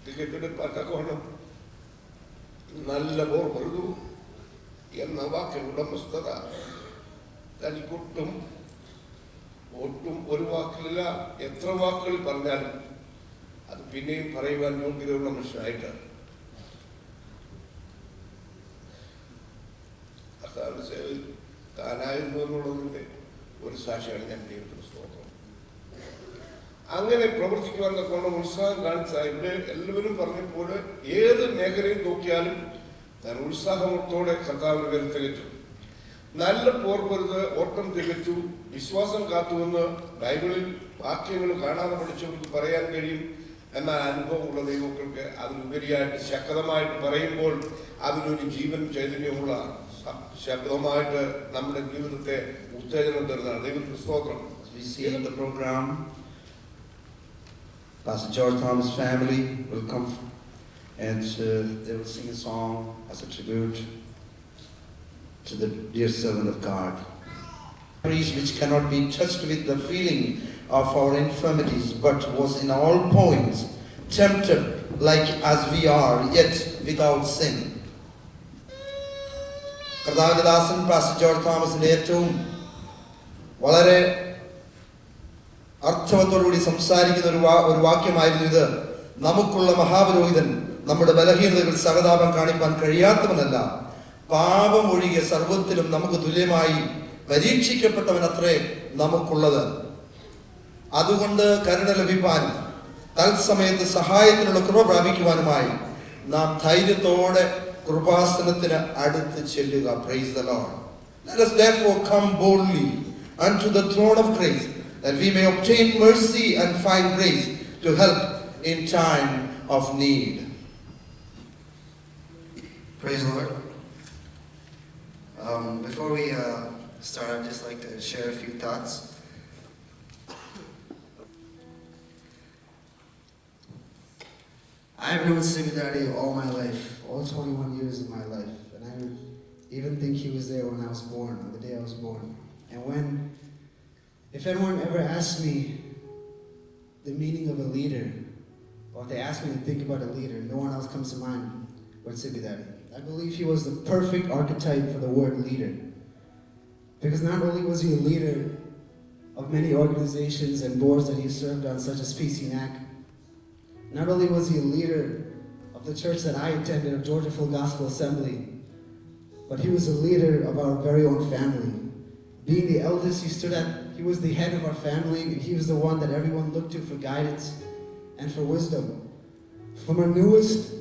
ടിക്കറ്റിന് പറ്റക്കോണം നല്ല പോർ പൊരുതു എന്ന വാക്കിൽ ഉടമസ്ഥത തനിക്കൊട്ടും ഒരു വാക്കിലില്ല. എത്ര വാക്കുകൾ പറഞ്ഞാലും അത് പിന്നെയും പറയുവാൻ യോഗ്യതയുള്ള മനുഷ്യനായിട്ട് സേവയിൽ താനായിരുന്നു എന്നുള്ളതിൻ്റെ ഒരു സാക്ഷിയാണ് ഞാൻ ദൈവത്തിന് സ്തോത്രം. അങ്ങനെ പ്രവർത്തിക്കുവാൻ തക്കോണം ഉത്സാഹം കാണിച്ച ഇവിടെ എല്ലാവരും പറഞ്ഞപ്പോൾ ഏത് മേഖലയിൽ നോക്കിയാലും താൻ ഉത്സാഹത്തോടെ കർത്താവിന് പേര് തികച്ചു. നല്ല പോർ പൊരുത് ഓട്ടം തികച്ചു, വിശ്വാസം കാത്തുവെന്ന് ബൈബിളിൽ വാക്യങ്ങൾ കാണാതെ പഠിച്ചവർക്ക് പറയാൻ കഴിയും. എന്നാൽ അനുഭവമുള്ള ദൈവങ്ങൾക്ക് അതിലുപരിയായിട്ട് ശക്തമായിട്ട് പറയുമ്പോൾ അതിനൊരു ജീവൻ ചൈതന്യമുള്ള ശബ്ദമായിട്ട് നമ്മുടെ ജീവിതത്തെ ഉത്തേജനം തരുന്നതാണ്. ദൈവത്തിന് സ്തോത്രം. We see in the program, Pastor George Thomas' family will come and they will sing a song as a tribute to the dear servant of God. Priest which cannot be touched with the feeling of our infirmities, but was in all points tempted like as we are, yet without sin. കർത്താവിദാസൻ pastor George തോമസിന്റെ ഏറ്റവും വളരെ അർത്ഥവത്തോടുകൂടി സംസാരിക്കുന്ന ഒരു വാക്യമായിരുന്നു ഇത്. നമുക്കുള്ള മഹാപുരോഹിതൻ നമ്മുടെ ബലഹീനതകൾ സഹതാപം കാണിപ്പാൻ കഴിയാത്തവനല്ല, പാപം ഒഴികെ സർവത്തിലും നമുക്ക് തുല്യമായി പരീക്ഷിക്കപ്പെട്ടവനത്രേ നമുക്കുള്ളത്. അതുകൊണ്ട് കരുണ ലഭിപ്പാൻ തത്സമയത്ത് സഹായത്തിനുള്ള കൃപ പ്രാപിക്കുവാനുമായി നാം ധൈര്യത്തോടെ കൃപാസനത്തിന് അടുത്ത് ചെല്ലുക. Praise the Lord. Let us therefore come boldly unto the throne of grace, that we may obtain mercy and find grace to help in time of need. Praise the Lord. Before we start, I'd just like to share a few thoughts. I have known Simi Daddy all my life, all 21 years of my life, and I even think he was there when I was born, on the day I was born. And if anyone ever asks me the meaning of a leader, or if they ask me to think about a leader, no one else comes to mind but Simi Daddy. I believe he was the perfect archetype for the word leader, because not only was he a leader of many organizations and boards that he served on, such as PCNAC, not only was he a leader of the church that I attended, of Georgia Full Gospel Assembly, but he was a leader of our very own family. Being the eldest, he was the head of our family, and he was the one that everyone looked to for guidance and for wisdom. From our newest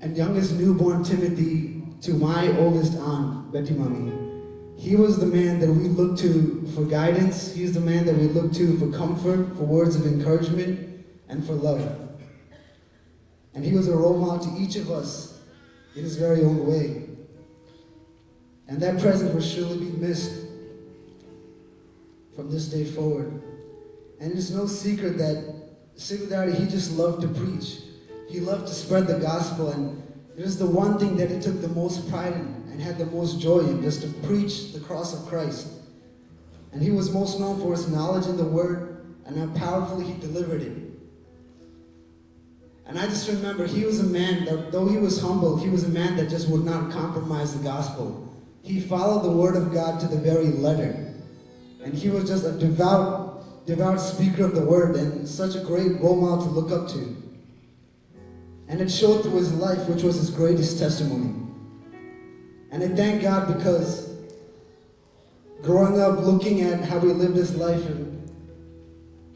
and youngest newborn Timothy to my oldest aunt, Betty Mummy, he was the man that we looked to for guidance. He was the man that we looked to for comfort, for words of encouragement, and for love. And he was a role model to each of us in his very own way. And that presence will surely be missed from this day forward. And it's no secret that Simi Daddy, he just loved to preach. He loved to spread the gospel, and it is the one thing that he took the most pride in and had the most joy in, just to preach the cross of Christ. And he was most known for his knowledge in the word and how powerfully he delivered it. And I just remember he was a man that, though he was humble, he was a man that just would not compromise the gospel. He followed the word of God to the very letter. And he was just a devout speaker of the word, and such a great role model to look up to. And it showed through his life, which was his greatest testimony. And I thank God, because growing up, looking at how he lived his life and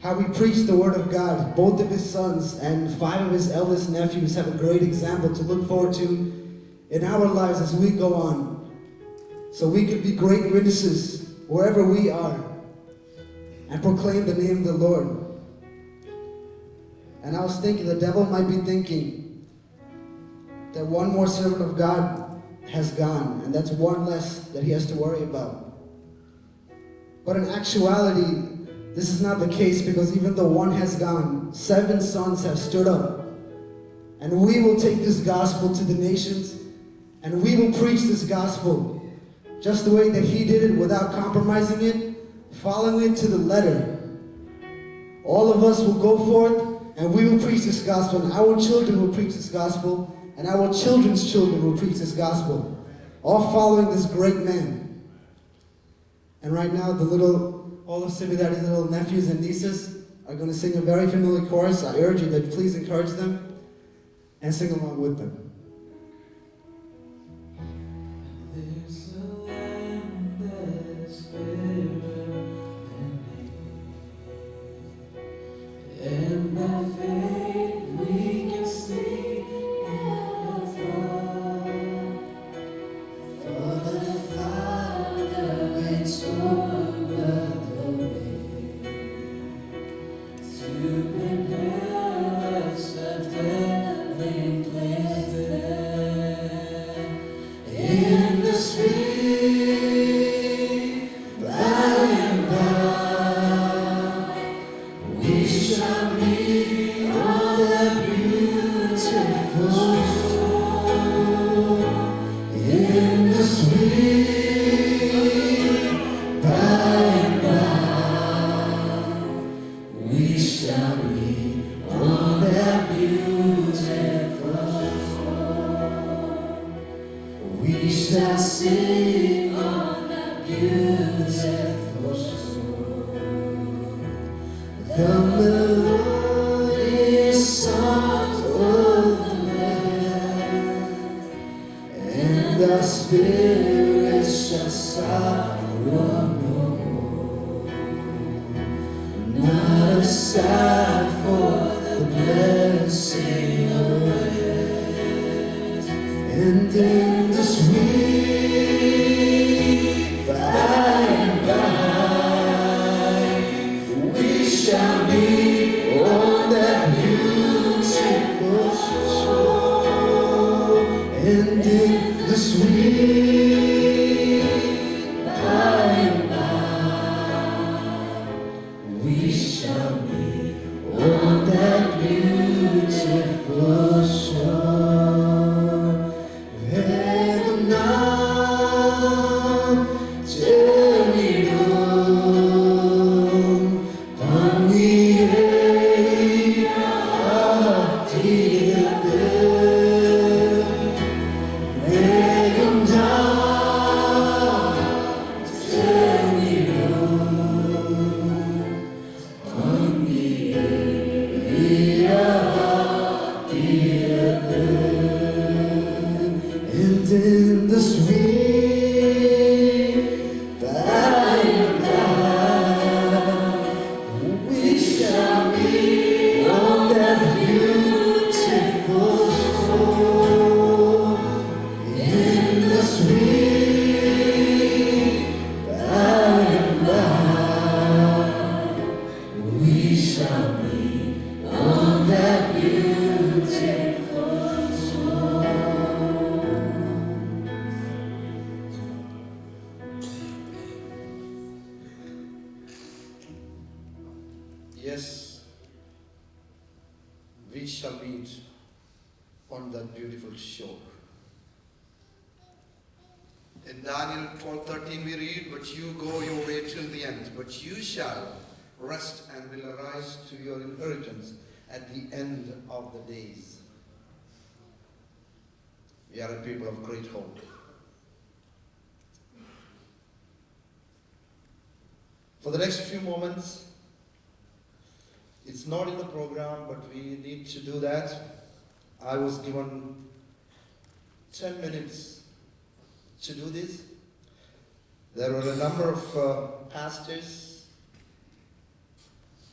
how he preached the word of God, both of his sons and 5 of his eldest nephews have a great example to look forward to in our lives as we go on. So we could be great witnesses wherever we are and proclaim the name of the Lord. And I was thinking, the devil might be thinking that one more servant of God has gone, and that's one less that he has to worry about. But in actuality, this is not the case, because even though one has gone, 7 sons have stood up. And we will take this gospel to the nations, and we will preach this gospel just the way that he did it, without compromising it, following it to the letter. All of us will go forth And we will preach this gospel, and our children will preach this gospel, and our children's children will preach this gospel, all following this great man. And right now, all of Sibidari's little nephews and nieces are going to sing a very familiar chorus. I urge you that please encourage them and sing along with them. There's a land that is fairer than me, and by faith we can see afar. For the Father went over the way to prepare us a dwelling place there. In the sweet by and by, we shall meet all that beautiful shore. In the sweet by and by, we shall meet all that beautiful shore. We shall sing on that beautiful shore the melodious songs of the land, and our spirits shall sorrow no more. Not a sigh for the blessing of rest, and in the sweet by and by, we shall be on that beautiful shore. And in the sweet by and by, we shall be on that beautiful shore. And in the sweet by and by, we shall be on that beautiful shore. In the sweet by and by, we shall be on that beautiful shore. Yes, we shall meet on that beautiful shore. In Daniel 12:13 we read, "But you go your way till the end, but you shall rest and will arise to your inheritance at the end of the days." We are a people of great hope. For the next few moments, it's not in the program, but we need to do that. I was given 10 minutes to do this. There were a number of pastors,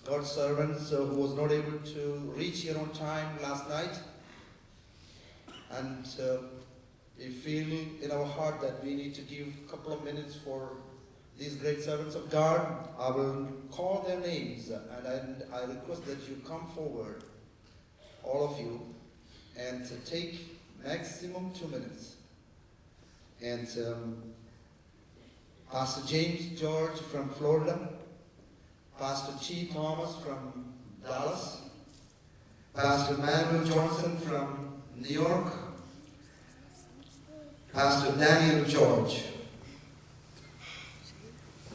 God's servants who was not able to reach here on time last night. And we feel in our heart that we need to give a couple of minutes for these great servants of God. I will call their names, and I request that you come forward, all of you, and to take maximum 2 minutes. And Pastor James George from Florida, Pastor Chi Thomas from Dallas, Pastor Manuel Johnson from New York, Pastor Daniel George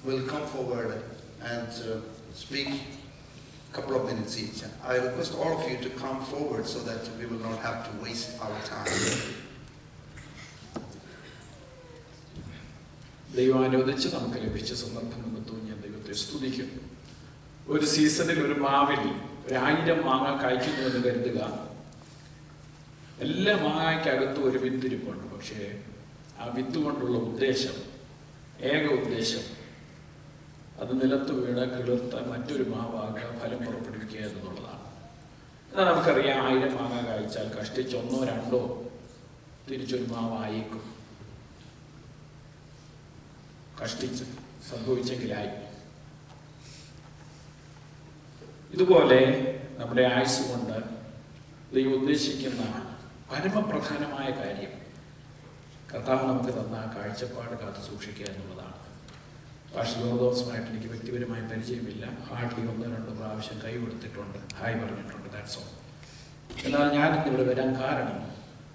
will come forward and speak couple of minutes each. I request all of you to come forward so that we will not have to waste our time. ദൈവം അനുവദിച്ച് നമുക്ക് ലഭിച്ച സന്ദർഭം നിമിത്തവും ഞാൻ ദൈവത്തെ സ്തുതിക്കുന്നു. ഒരു സീസണിൽ ഒരു മാവിൽ 1000 മാങ്ങ കായ്ക്കുന്നു എന്ന് കരുതുക. എല്ലാ മാങ്ങയ്ക്കകത്തും ഒരു വിത്തിരിപ്പുണ്ട്. പക്ഷേ ആ വിത്ത് കൊണ്ടുള്ള ഉദ്ദേശം, ഏക ഉദ്ദേശം, അത് നിലത്ത് വീണ് കിളിർത്ത മറ്റൊരു മാവാകുക, ഫലം പുറപ്പെടുവിക്കുക എന്നുള്ളതാണ്. എന്നാൽ നമുക്കറിയാം 1000 മാങ്ങ കായ്ച്ചാൽ കഷ്ടിച്ച് 1 or 2 തിരിച്ചൊരു മാവായേക്കും. കഷ്ടിച്ച് സംഭവിച്ചെങ്കിലായി. ഇതുപോലെ നമ്മുടെ ആയുസ് കൊണ്ട് ദൈവം ഉദ്ദേശിക്കുന്ന പരമപ്രധാനമായ കാര്യം കർത്താവ് നമുക്ക് തന്ന കാഴ്ചപ്പാട് കാത്തു സൂക്ഷിക്കുക എന്നുള്ളതാണ്. പാസ്റ്റർ ജോർദോസുമായിട്ട് എനിക്ക് വ്യക്തിപരമായി പരിചയമില്ല. ഹാർഡ്ലി 1-2 പ്രാവശ്യം കൈ കൊടുത്തിട്ടുണ്ട്, ഹായ് പറഞ്ഞിട്ടുണ്ട്, ദാറ്റ്സ് ഓൾ. എന്നാൽ ഞാനിന്നിവിടെ വരാൻ കാരണം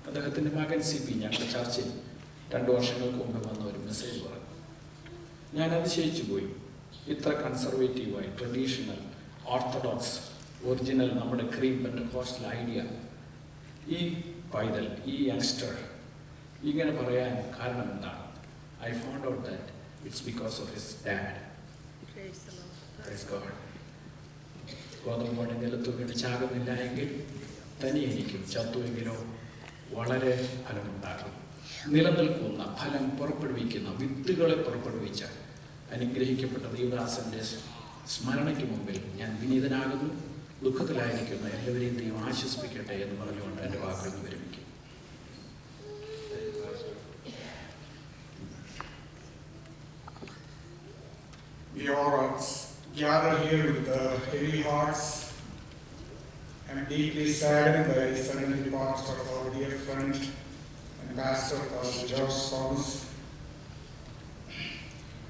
അദ്ദേഹത്തിൻ്റെ മകൻ CP ഞങ്ങളുടെ ചർച്ചയിൽ 2 വർഷങ്ങൾക്ക് മുമ്പ് വന്ന ഒരു മെസ്സേജ് പറഞ്ഞു. ഞാൻ അതിശയിച്ചു പോയി. ഇത്ര കൺസർവേറ്റീവായി, ട്രഡീഷണൽ, ഓർത്തഡോക്സ്, ഒറിജിനൽ നമ്മുടെ ക്രീം പെൻറ്റക്കോസ്റ്റൽ ഐഡിയ ഈ പൈതൽ, ഈ യങ്സ്റ്റർ ഇങ്ങനെ പറയാൻ കാരണം എന്താണ്? I found out that it's because of his dad. Praise God. ഗോതമ്പോടെ നിലത്തു വീണ് ചാകുന്നില്ല എങ്കിൽ തനിയെനിക്കും, ചത്തുവെങ്കിലോ വളരെ ഫലമുണ്ടാകും. നിലനിൽക്കുന്ന, ഫലം പുറപ്പെടുവിക്കുന്ന, വിത്തുകളെ പുറപ്പെടുവിച്ച അനുഗ്രഹിക്കപ്പെട്ട ദൈവദാസന്റെ സ്മരണയ്ക്ക് മുമ്പിൽ ഞാൻ വിനീതനാകുന്നു. ദുഃഖത്തിലായിരിക്കുന്ന എല്ലാവരെയും ദൈവം ആശ്വസിപ്പിക്കട്ടെ എന്ന് പറഞ്ഞുകൊണ്ട് എൻ്റെ വാക്കുകൾ വിരമിക്കും. We are gathered here with heavy hearts and deeply saddened by the sudden departure of our dear friend and pastor, Pastor George Thomas.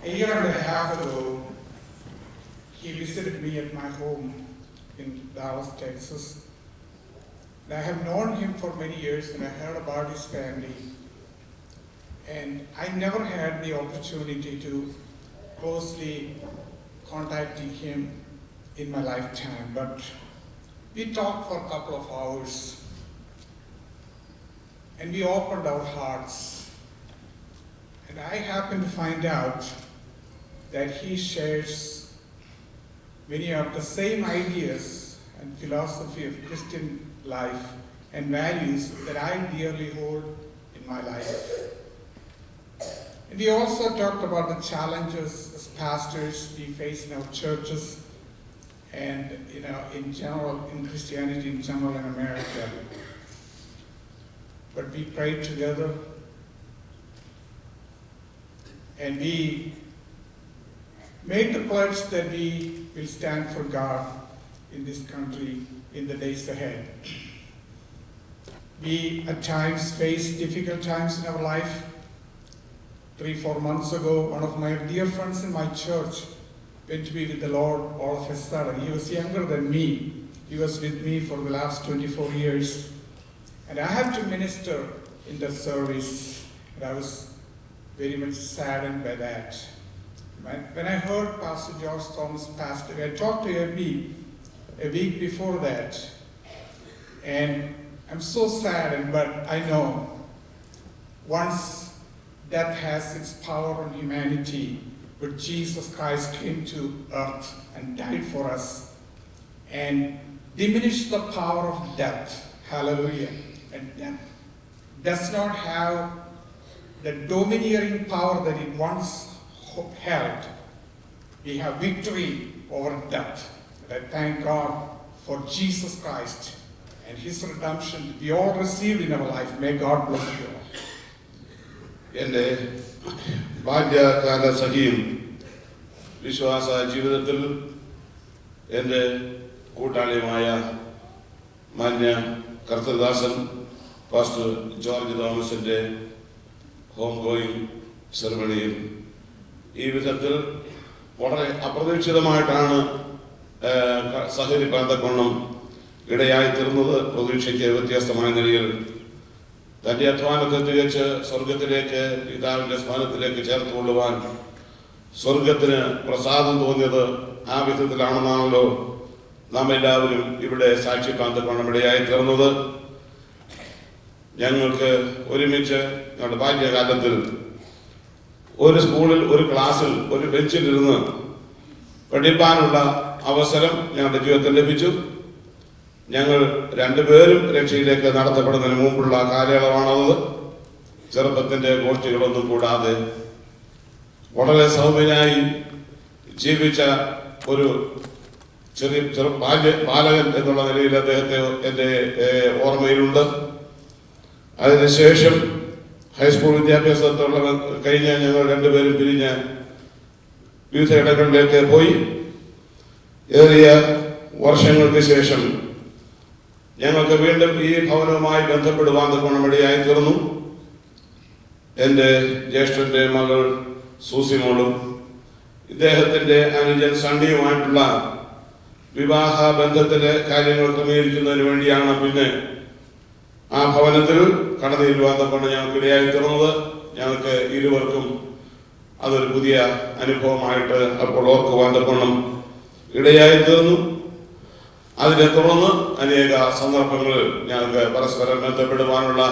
A year and a half ago, he visited me at my home in Dallas, Texas. And I have known him for many years and I heard about his family. And I never had the opportunity to closely contacting him in my lifetime, but we talked for a couple of hours and we opened our hearts, and I happened to find out that he shares many of the same ideas and philosophy of Christian life and values that I dearly hold in my life. And we also talked about the challenges as pastors we face in our churches and in general, in Christianity in general in America. But we prayed together and we made the pledge that we will stand for God in this country in the days ahead. We at times face difficult times in our life. 3-4 months ago, one of my dear friends in my church went to be with the Lord all of a sudden. He was younger than me. He was with me for the last 24 years. And I had to minister in that service, and I was very much saddened by that. When I heard Pastor George Thomas passed away, I talked to a week before that, and I'm so saddened, but I know once death has its power on humanity, but Jesus Christ came to earth and died for us and diminished the power of death. Hallelujah. And death does not have the domineering power that it once held. We have victory over death. And I thank God for Jesus Christ and his redemption we all received in our life. May God bless you all. എൻ്റെ ബാല്യകാല സഖിയും വിശ്വാസ ജീവിതത്തിൽ എൻ്റെ കൂട്ടാളിയുമായ മാന്യ കർത്തൃദാസൻ pastor George തോമസിൻ്റെ home going സെറമണിയിൽ ഈ വിധത്തിൽ വളരെ അപ്രതീക്ഷിതമായിട്ടാണ് സഹകരിപ്പാൻ തക്കവണ്ണം ഇടയായി തീർന്നത്. പ്രതീക്ഷയ്ക്ക് വ്യത്യസ്തമായ നിലയിൽ തന്റെ അധ്വാനത്തെ തികച്ച് സ്വർഗത്തിലേക്ക്, പിതാവിന്റെ സ്ഥാനത്തിലേക്ക് ചേർത്തുകൊള്ളുവാൻ സ്വർഗത്തിന് പ്രസാദം തോന്നിയത് ആ വിധത്തിലാണെന്നാണല്ലോ നാം എല്ലാവരും ഇവിടെ സാക്ഷിപ്പാൻ തക്കവണ്ണമിടയായി തീർന്നത്. ഞങ്ങൾക്ക് ഒരുമിച്ച് ഞങ്ങളുടെ ബാല്യകാലത്തിൽ ഒരു സ്കൂളിൽ ഒരു ക്ലാസ്സിൽ ഒരു ബെഞ്ചിലിരുന്ന് പഠിപ്പാനുള്ള അവസരം ഞങ്ങളുടെ ജീവിതത്തിൽ ലഭിച്ചു. ഞങ്ങൾ രണ്ടുപേരും രക്ഷയിലേക്ക് നടത്തപ്പെടുന്നതിന് മുമ്പുള്ള കാലയളവാണത്. ചെറുപ്പത്തിന്റെ ഗോഷ്ഠികളൊന്നും കൂടാതെ വളരെ സൗമ്യനായി ജീവിച്ച ഒരു ബാലകൻ എന്നുള്ള നിലയിൽ അദ്ദേഹത്തെ എൻ്റെ ഓർമ്മയിലുണ്ട്. അതിനുശേഷം ഹൈസ്കൂൾ വിദ്യാഭ്യാസത്തോടെ കഴിഞ്ഞ് ഞങ്ങൾ രണ്ടുപേരും പിരിഞ്ഞ് വിവിധ ഇടങ്ങളിലേക്ക് പോയി. ഏറിയ വർഷങ്ങൾക്ക് ശേഷം ഞങ്ങൾക്ക് വീണ്ടും ഈ ഭവനവുമായി ബന്ധപ്പെടുവാൻ തക്കവണ്ണമിടയായി തീർന്നു. എൻ്റെ ജ്യേഷ്ഠന്റെ മകൾ സൂസിമോളും ഇദ്ദേഹത്തിന്റെ അനുജൻ സണ്ണിയുമായിട്ടുള്ള വിവാഹ ബന്ധത്തിലെ കാര്യങ്ങൾ ക്രമീകരിക്കുന്നതിന് വേണ്ടിയാണ് പിന്നെ ആ ഭവനത്തിൽ കടന്നു ചെല്ലുവാൻ കൊണ്ട് ഞങ്ങൾക്ക് ഇടയായി തീർന്നത്. ഞങ്ങൾക്ക് ഇരുവർക്കും അതൊരു പുതിയ അനുഭവമായിട്ട് അപ്പോൾ ഓർക്കുവാൻ തക്കണം ഇടയായി തീർന്നു. അതിനെ തുടർന്ന് അനേക സന്ദർഭങ്ങളിൽ ഞങ്ങൾക്ക് പരസ്പരം ബന്ധപ്പെടുവാനുള്ള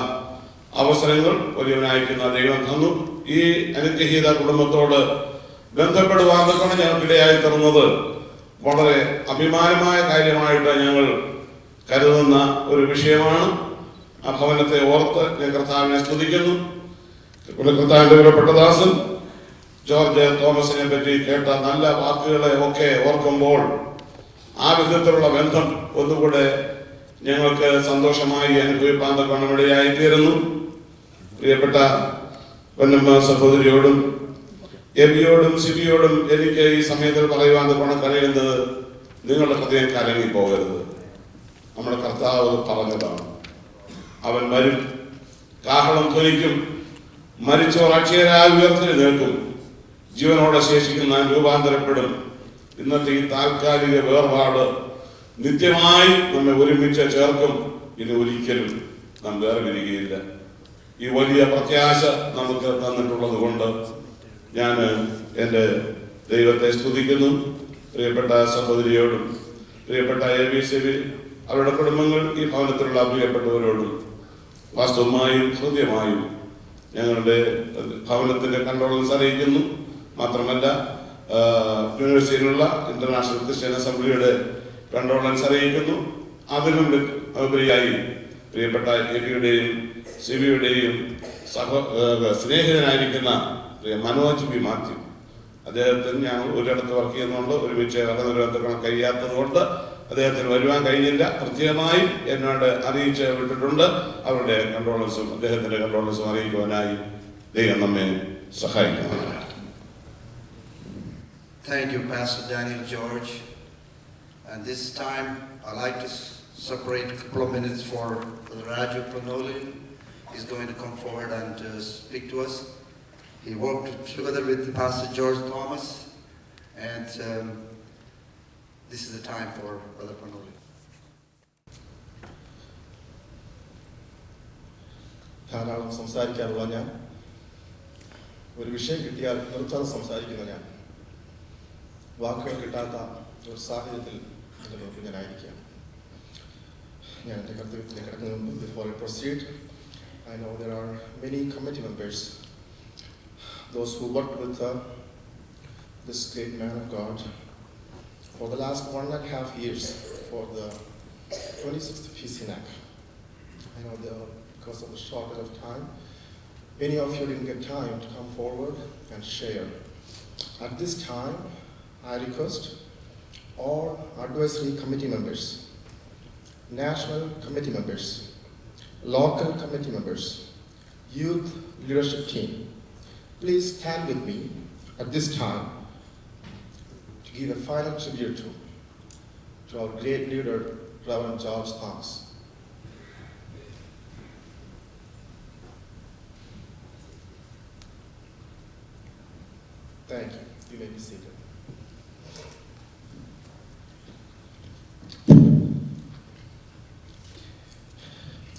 അവസരങ്ങൾ വലിയവനായിരിക്കുന്ന ദൈവം തന്നു. ഈ അനുഗ്രഹീത കുടുംബത്തോട് ബന്ധപ്പെടുവാൻ തക്കണം ഞങ്ങൾക്ക് ഇടയായി തീർന്നത് വളരെ അഭിമാനമായ കാര്യമായിട്ട് ഞങ്ങൾ കരുതുന്ന ഒരു വിഷയമാണ്. ആ ഭവനത്തെ ഓർത്ത് ഞാൻ കർത്താവിനെ സ്തുതിക്കുന്നു. കർത്താവിന്റെ പ്രിയപ്പെട്ട ദാസൻ ജോർജ് തോമസിനെ പറ്റി കേട്ട നല്ല വാക്കുകളെ ഒക്കെ ഓർക്കുമ്പോൾ ആ വിധത്തിലുള്ള ബന്ധം ഒന്നുകൂടെ ഞങ്ങൾക്ക് സന്തോഷമായി അനുഭവിപ്പാൻ തക്കവണ്ണമിടയായി തീരുന്നു. പ്രിയപ്പെട്ട പൊന്നമ്മ സഹോദരിയോടും എബിയോടും സിബിയോടും എനിക്ക് ഈ സമയത്തിൽ പറയുവാൻ തക്കവണ്ണം കഴിയുന്നത്, നിങ്ങളുടെ ഹൃദയം കലങ്ങി പോകരുത്. നമ്മുടെ കർത്താവ് പറഞ്ഞതാണ്, അവൻ വരും, കാഹളം ധ്വനിക്കും, മരിച്ചവർ അക്ഷയരായി ഉയർത്തെഴുന്നേൽക്കും, ജീവനോടെ ശേഷിക്കുന്ന രൂപാന്തരപ്പെടും. ഇന്നത്തെ ഈ താൽക്കാലിക വേർപാട് നിത്യമായി നമ്മെ ഒരുമിച്ച് ചേർക്കും. ഇനി ഒരിക്കലും നാം വേർപിരികയില്ല. ഈ വലിയ പ്രത്യാശ നമുക്ക് തന്നിട്ടുള്ളത് കൊണ്ട് ഞാൻ എൻ്റെ ദൈവത്തെ സ്തുതിക്കുന്നു. പ്രിയപ്പെട്ട സഹോദരിയോടും പ്രിയപ്പെട്ട ABC അവരുടെ കുടുംബങ്ങൾ, ഈ ഭവനത്തിലുള്ള പ്രിയപ്പെട്ടവരോടും വാസ്തവമായും ഹൃദ്യമായും ഞങ്ങളുടെ ഭവനത്തിന്റെ കണ്ടോളൻസ് അറിയിക്കുന്നു. മാത്രമല്ല യൂണിവേഴ്സിറ്റിയിലുള്ള ഇന്റർനാഷണൽ ക്രിസ്ത്യൻ അസംബ്ലിയുടെ കണ്ടോളൻസ് അറിയിക്കുന്നു. അതിനും ഉപരിയായി പ്രിയപ്പെട്ട എബിയുടെയും സിബിയുടെയും സ്നേഹിതനായിരിക്കുന്ന മനോജ് ബി മാത്യു, അദ്ദേഹത്തിന് ഞാൻ ഒരിടത്ത് വർക്ക് ചെയ്യുന്നുണ്ട്, ഒരുമിച്ച് കടന്നുവരാൻ കഴിയാത്തത് കൊണ്ട് അദ്ദേഹത്തിന് വരുവാൻ കഴിഞ്ഞില്ല. പ്രത്യേകമായി എന്നോട് അറിയിച്ച് വിട്ടിട്ടുണ്ട്. അവരുടെ കണ്ടോളൻസും അദ്ദേഹത്തിന്റെ കണ്ടോളൻസും അറിയിക്കുവാനായി ദൈവം നമ്മെ സഹായിക്കുന്നു. Thank you, Pastor Daniel George. And this time, I'd like to separate a couple of minutes for Raju Pranoli. He's going to come forward and speak to us. He worked together with Pastor George Thomas, and this is the time for Brother Pranoli. ധാരാളം സംസാരിക്കാനുള്ള ഞാൻ, ഒരു വിഷയം കിട്ടിയാൽ നിർത്താതെ സംസാരിക്കുന്ന ഞാൻ, വാക്കുകൾ കിട്ടാത്ത ഒരു സാഹചര്യത്തിൽ എൻ്റെ മുമ്പിൽ ഞാനായിരിക്കാം. ഞാൻ എൻ്റെ കർത്തവ്യത്തിലേക്ക് കിടക്കുന്നതിന് മുമ്പ്, before I proceed, I know there are many committee members, those who worked with this great man of God for the last 1.5 years for the 26th PCNAC. I know because of the shortage of time, many of you didn't get time to come forward and share. At this time, I request all advisory committee members, national committee members, local committee members, youth leadership team, please stand with me at this time to give a final tribute to our great leader, Reverend George Thomas. Thank you. You may be seated.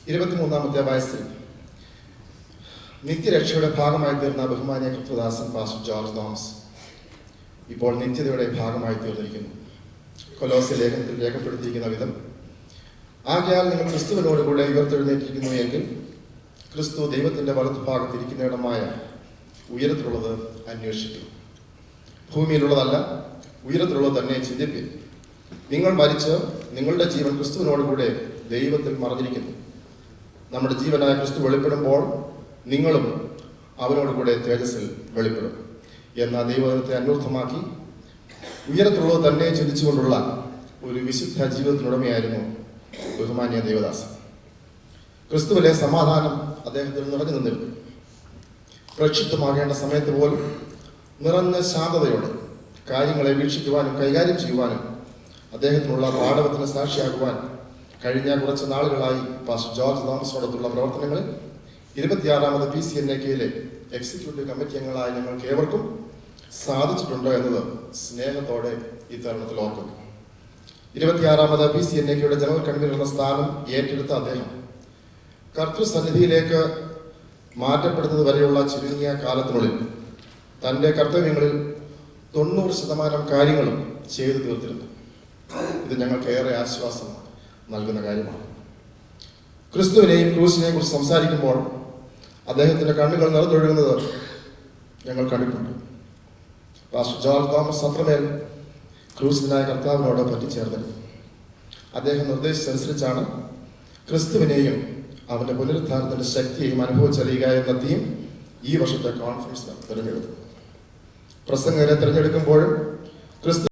ഇരുപത്തിമൂന്നാമത്തെ വയസ്സിൽ നിത്യരക്ഷയുടെ ഭാഗമായി തീർന്ന ബഹുമാനിയ കൃത്യദാസൻ pastor George Thomas ഇപ്പോൾ നിത്യതയുടെ ഭാഗമായി തീർന്നിരിക്കുന്നു. കൊലോസ്യ ലേഖനത്തിൽ രേഖപ്പെടുത്തിയിരിക്കുന്ന വിധം, ആകയാൽ നിങ്ങൾ ക്രിസ്തുവിനോട് കൂടെ ഉയർത്തെഴുന്നേറ്റിരിക്കുന്നു എങ്കിൽ ക്രിസ്തു ദൈവത്തിന്റെ വലതുഭാഗത്തിരിക്കുന്നിടമായ ഉയരത്തിലുള്ളത് അന്വേഷിക്കും. ഭൂമിയിലുള്ളതല്ല, ഉയരത്തിലുള്ളത് തന്നെ ചിന്തിപ്പിൻ. നിങ്ങൾ മരിച്ച് നിങ്ങളുടെ ജീവൻ ക്രിസ്തുവിനോട് കൂടെ ദൈവത്തിൽ മറഞ്ഞിരിക്കുന്നു. നമ്മുടെ ജീവനായ ക്രിസ്തു വെളിപ്പെടുമ്പോൾ നിങ്ങളും അവനോട് കൂടെ തേജസ്സിൽ വെളിപ്പെടും എന്ന ദൈവത്തെ അന്വർത്ഥമാക്കി ഉയരത്തിലുള്ളത് തന്നെ ചിന്തിച്ചുകൊണ്ടുള്ള ഒരു വിശുദ്ധ ജീവിതത്തിനുടമയായിരുന്നു ബഹുമാന്യ ദേവദാസ്. ക്രിസ്തുവിലെ സമാധാനം അദ്ദേഹത്തിൽ നിറഞ്ഞു നിന്നിരുന്നു. പ്രക്ഷിപ്തമാകേണ്ട സമയത്ത് പോലും നിറഞ്ഞ ശാന്തതയോടെ കാര്യങ്ങളെ വീക്ഷിക്കുവാനും കൈകാര്യം ചെയ്യുവാനും അദ്ദേഹത്തിനുള്ള പാഠവത്തിന് സാക്ഷിയാകുവാൻ കഴിഞ്ഞ കുറച്ച് നാളുകളായി പാസ്റ്റർ ജോർജ് തോമസോടൊത്തുള്ള പ്രവർത്തനങ്ങളിൽ 26ാമത് PCNAKയിലെ എക്സിക്യൂട്ടീവ് കമ്മിറ്റി അംഗങ്ങളായ ഞങ്ങൾക്ക് ഏവർക്കും സാധിച്ചിട്ടുണ്ട് എന്നത് സ്നേഹത്തോടെ ഈ തരുണത്തിൽ ഓർക്കുന്നു. 26ാമത് PCNAKയുടെ ജനറൽ കൺവീനർ എന്ന സ്ഥാനം ഏറ്റെടുത്ത അദ്ദേഹം കർത്തൃസന്നിധിയിലേക്ക് മാറ്റപ്പെടുന്നത് വരെയുള്ള ചുരുങ്ങിയ കാലത്തിനുള്ളിൽ തൻ്റെ കർത്തവ്യങ്ങളിൽ 90% കാര്യങ്ങളും ചെയ്തു തീർത്തിരുന്നു. ഇത് ഞങ്ങൾക്ക് ഏറെ ആശ്വാസം നൽകുന്ന കാര്യമാണ്. ക്രിസ്തുവിനെയും ക്രൂസിനെയും കുറിച്ച് സംസാരിക്കുമ്പോൾ അദ്ദേഹത്തിൻ്റെ കണ്ണുകൾ നിറഞ്ഞൊഴുകുന്നത് ഞങ്ങൾ കണ്ടിട്ടുണ്ട്. പാസ്റ്റർ ജോർജ് തോമസ് അത്രമേൽ ക്രൂസിനായ കർത്താവിനോട് പറ്റിച്ചേർന്നത്. അദ്ദേഹം നിർദ്ദേശിച്ചനുസരിച്ചാണ് ക്രിസ്തുവിനെയും അവൻ്റെ പുനരുദ്ധാനത്തിൻ്റെ ശക്തിയെയും അനുഭവിച്ചറിയുക എന്ന തീം ഈ വർഷത്തെ കോൺഫറൻസിൽ തിരഞ്ഞെടുത്തു. പ്രസംഗകരെ തിരഞ്ഞെടുക്കുമ്പോഴും ക്രിസ്തു